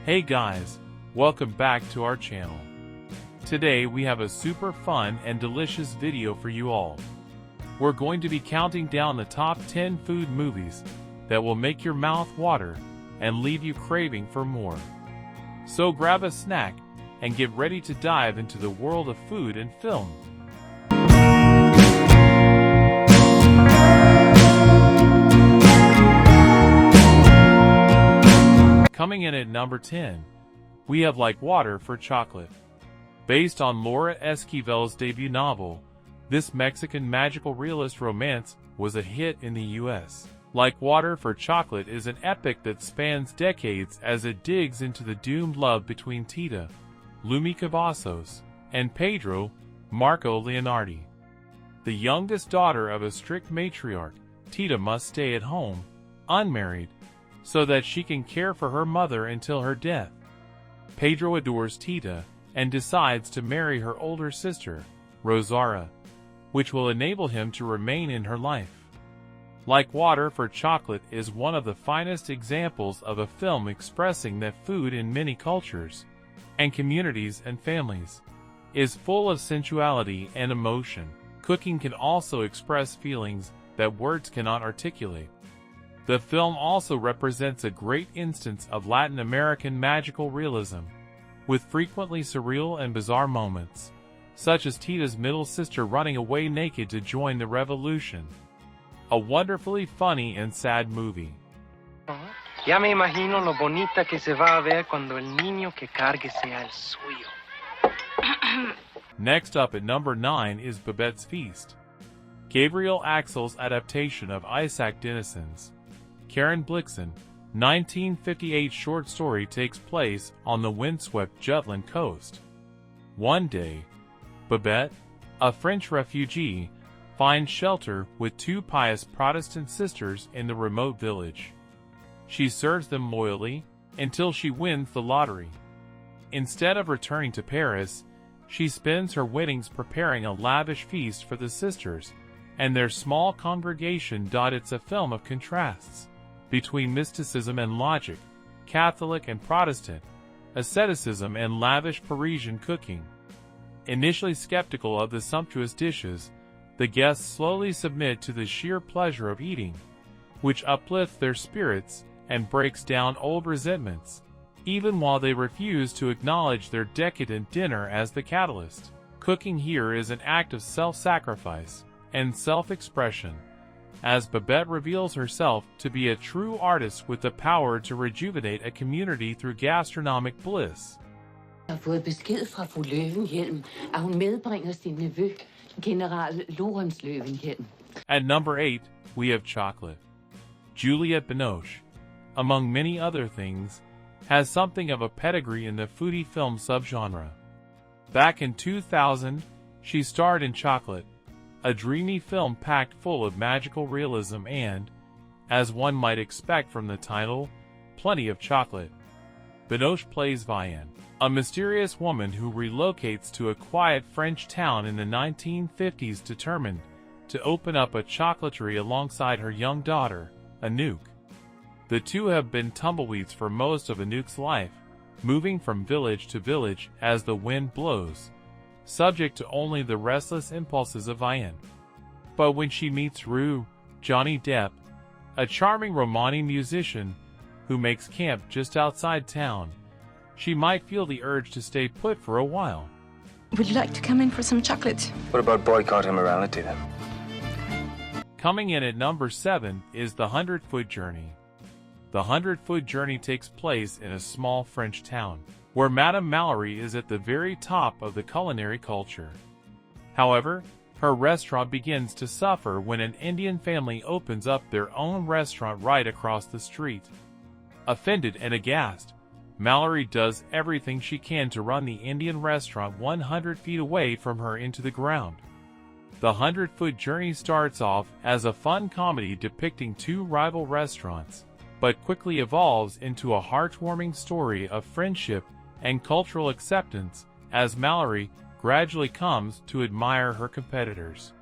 Hey guys, welcome back to our channel. Today we have a super fun and delicious video for you all. We're going to be counting down the top 10 food movies that will make your mouth water and leave you craving for more. So grab a snack and get ready to dive into the world of food and film. Coming in at number 10, we have Like Water for Chocolate. Based on Laura Esquivel's debut novel, this Mexican magical realist romance was a hit in the US. Like Water for Chocolate is an epic that spans decades as it digs into the doomed love between Tita, Lumi Cavazos, and Pedro, Marco Leonardi. The youngest daughter of a strict matriarch, Tita must stay at home, unmarried, so that she can care for her mother until her death. Pedro adores Tita and decides to marry her older sister, Rosara, which will enable him to remain in her life. Like Water for Chocolate is one of the finest examples of a film expressing that food in many cultures, and communities and families, is full of sensuality and emotion. Cooking can also express feelings that words cannot articulate. The film also represents a great instance of Latin American magical realism, with frequently surreal and bizarre moments, such as Tita's middle sister running away naked to join the revolution. A wonderfully funny and sad movie. Ya me imagino lo bonita que se va a ver cuando el niño que cargue sea el suyo. Next up at number 9 is Babette's Feast. Gabriel Axel's adaptation of Isaac Denison's Karen Blixen, 1958 short story takes place on the windswept Jutland coast. One day, Babette, a French refugee, finds shelter with two pious Protestant sisters in the remote village. She serves them loyally until she wins the lottery. Instead of returning to Paris, she spends her winnings preparing a lavish feast for the sisters and their small congregation. It's a film of contrasts between mysticism and logic, Catholic and Protestant, asceticism and lavish Parisian cooking. Initially skeptical of the sumptuous dishes, the guests slowly submit to the sheer pleasure of eating, which uplifts their spirits and breaks down old resentments, even while they refuse to acknowledge their decadent dinner as the catalyst. Cooking here is an act of self-sacrifice and self-expression, as Babette reveals herself to be a true artist with the power to rejuvenate a community through gastronomic bliss. Jeg har fået besked fra fru Løvenhjelm, at hun medbringer sin nevø, general Lorenz Løvenhjelm. At number 8, we have Chocolate. Juliette Binoche, among many other things, has something of a pedigree in the foodie film subgenre. Back in 2000, she starred in Chocolate, a dreamy film packed full of magical realism and, as one might expect from the title, plenty of chocolate. Binoche plays Vianne, a mysterious woman who relocates to a quiet French town in the 1950s determined to open up a chocolaterie alongside her young daughter, Anouk. The two have been tumbleweeds for most of Anouk's life, moving from village to village as the wind blows, subject to only the restless impulses of Vianne. But when she meets Rue, Johnny Depp, a charming Romani musician who makes camp just outside town, she might feel the urge to stay put for a while. Would you like to come in for some chocolate? What about boycott immorality then? Coming in at number 7 is The 100-Foot Journey. The 100-Foot Journey takes place in a small French town, where Madame Mallory is at the very top of the culinary culture. However, her restaurant begins to suffer when an Indian family opens up their own restaurant right across the street. Offended and aghast, Mallory does everything she can to run the Indian restaurant 100 feet away from her into the ground. The 100-Foot Journey starts off as a fun comedy depicting two rival restaurants, but quickly evolves into a heartwarming story of friendship and cultural acceptance as Mallory gradually comes to admire her competitors.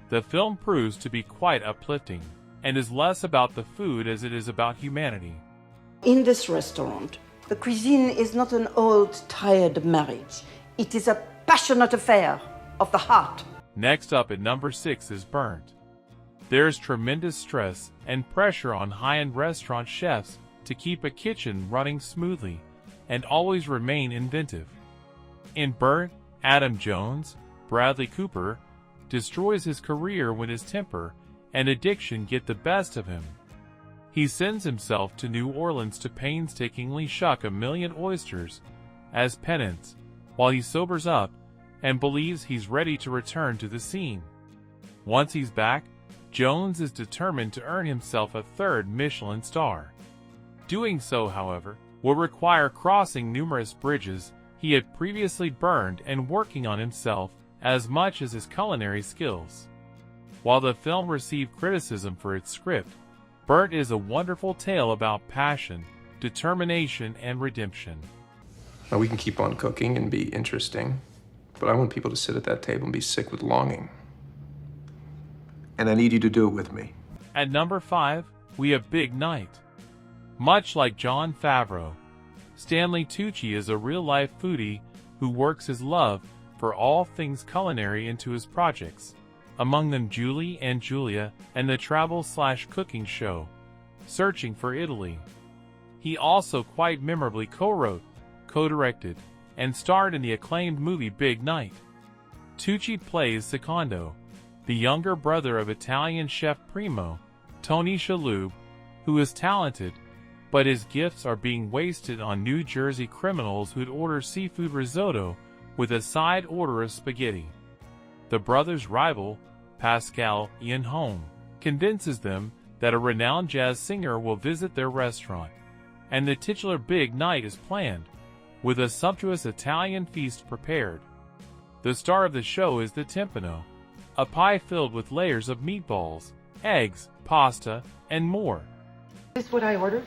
The film proves to be quite uplifting, and is less about the food as it is about humanity. In this restaurant, The cuisine is not an old, tired marriage. It is a passionate affair of the heart. Next up at number 6 is burnt. There's tremendous stress and pressure on high-end restaurant chefs to keep a kitchen running smoothly and always remain inventive. In Burnt, Adam Jones, Bradley Cooper, destroys his career when his temper and addiction get the best of him. He sends himself to New Orleans to painstakingly shuck 1,000,000 oysters as penance, while he sobers up and believes he's ready to return to the scene. Once he's back, Jones is determined to earn himself a 3rd Michelin star. Doing so, however, will require crossing numerous bridges he had previously burned and working on himself as much as his culinary skills. While the film received criticism for its script, Burnt is a wonderful tale about passion, determination, and redemption. Now, we can keep on cooking and be interesting, but I want people to sit at that table and be sick with longing. And I need you to do it with me. At number 5, we have Big Night. Much like Jon Favreau, Stanley Tucci is a real-life foodie who works his love for all things culinary into his projects, among them Julie and Julia and the travel/cooking show, Searching for Italy. He also quite memorably co-wrote, co-directed, and starred in the acclaimed movie Big Night. Tucci plays Secondo, the younger brother of Italian chef Primo, Tony Shalhoub, who is talented, but his gifts are being wasted on New Jersey criminals who'd order seafood risotto with a side order of spaghetti. The brothers' rival, Pascal Ian Holm, convinces them that a renowned jazz singer will visit their restaurant, and the titular Big Night is planned, with a sumptuous Italian feast prepared. The star of the show is the timpano, a pie filled with layers of meatballs, eggs, pasta, and more. Is this what I ordered?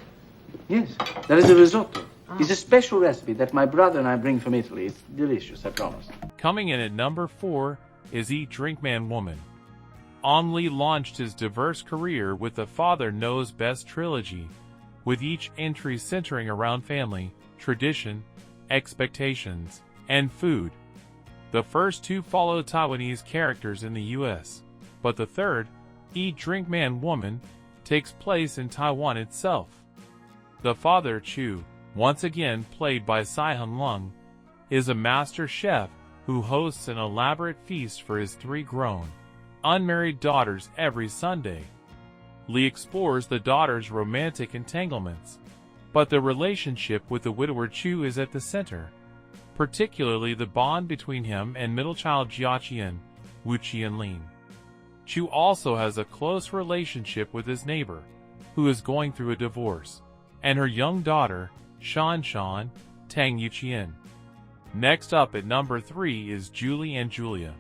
Yes, that is a risotto. It's a special recipe that my brother and I bring from Italy. It's delicious, I promise. Coming in at number 4 is Eat, Drink, Man, Woman. Ang Lee launched his diverse career with the Father Knows Best trilogy, with each entry centering around family, tradition, expectations, and food. The first 2 follow Taiwanese characters in the U.S., but the third, Eat, Drink, Man, Woman, takes place in Taiwan itself. The father, Chu, once again played by Sai-Hun Lung, is a master chef who hosts an elaborate feast for his 3 grown, unmarried daughters every Sunday. Lee explores the daughters' romantic entanglements, but the relationship with the widower Chu is at the center, particularly the bond between him and middle child Jiaqian, Wu Qianlin. Chu also has a close relationship with his neighbor, who is going through a divorce, and her young daughter, Shan Shan, Tang Yuqian. Next up at number 3 is Julie and Julia.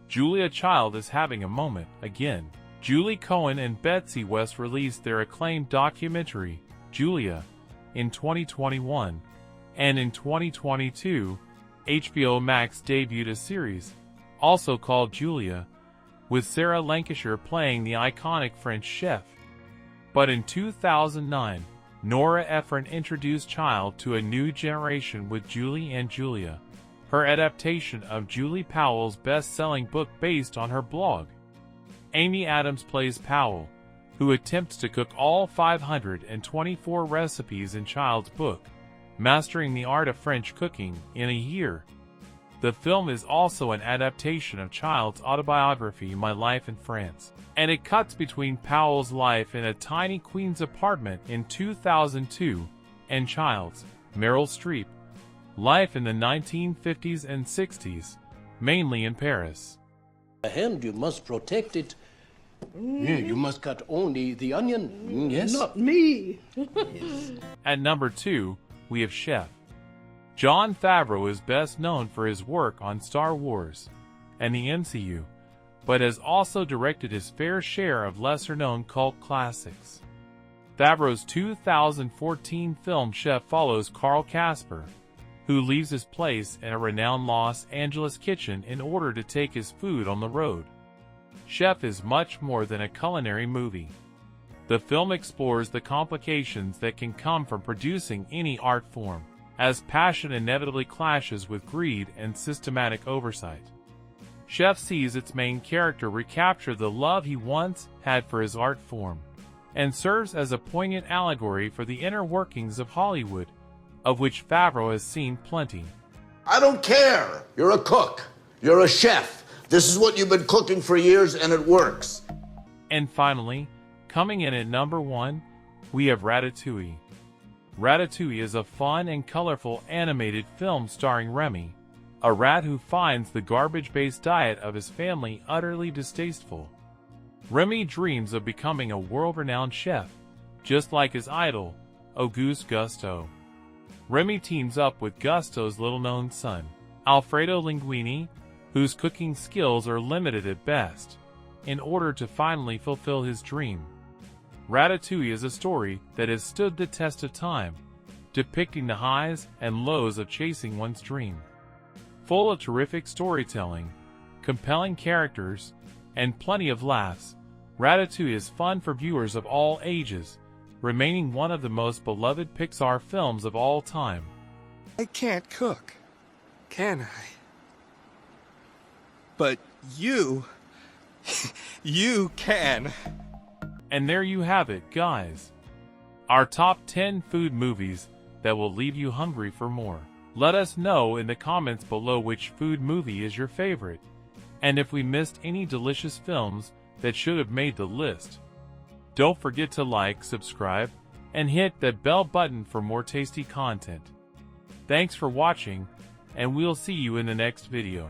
Julia Child is having a moment again. Julie Cohen and Betsy West released their acclaimed documentary, Julia, in 2021, and in 2022, HBO Max debuted a series, also called Julia, with Sarah Lancashire playing the iconic French chef. But in 2009, Nora Ephron introduced Child to a new generation with Julie and Julia, her adaptation of Julie Powell's best-selling book based on her blog. Amy Adams plays Powell, who attempts to cook all 524 recipes in Child's book, Mastering the Art of French Cooking, in a year. The film is also an adaptation of Child's autobiography My Life in France, and it cuts between Powell's life in a tiny Queens apartment in 2002 and Child's, Meryl Streep, life in the 1950s and 60s, mainly in Paris. The hand, you must protect it. Yeah, you must cut only the onion. Yes? Not me. At number 2, we have Chef. Jon Favreau is best known for his work on Star Wars and the MCU, but has also directed his fair share of lesser-known cult classics. Favreau's 2014 film Chef follows Carl Casper, who leaves his place in a renowned Los Angeles kitchen in order to take his food on the road. Chef is much more than a culinary movie. The film explores the complications that can come from producing any art form, as passion inevitably clashes with greed and systematic oversight. Chef sees its main character recapture the love he once had for his art form, and serves as a poignant allegory for the inner workings of Hollywood, of which Favreau has seen plenty. I don't care. You're a cook. You're a chef. This is what you've been cooking for years, and it works. And finally, coming in at number 1, we have Ratatouille. Ratatouille is a fun and colorful animated film starring Remy, a rat who finds the garbage-based diet of his family utterly distasteful. Remy dreams of becoming a world-renowned chef, just like his idol, Auguste Gusteau. Remy teams up with Gusteau's little-known son, Alfredo Linguini, whose cooking skills are limited at best, in order to finally fulfill his dream. Ratatouille is a story that has stood the test of time, depicting the highs and lows of chasing one's dream. Full of terrific storytelling, compelling characters, and plenty of laughs, Ratatouille is fun for viewers of all ages, remaining one of the most beloved Pixar films of all time. I can't cook, can I? But you can. And there you have it, guys. Our top 10 food movies that will leave you hungry for more. Let us know in the comments below which food movie is your favorite, and if we missed any delicious films that should have made the list. Don't forget to like, subscribe, and hit that bell button for more tasty content. Thanks for watching, and we'll see you in the next video.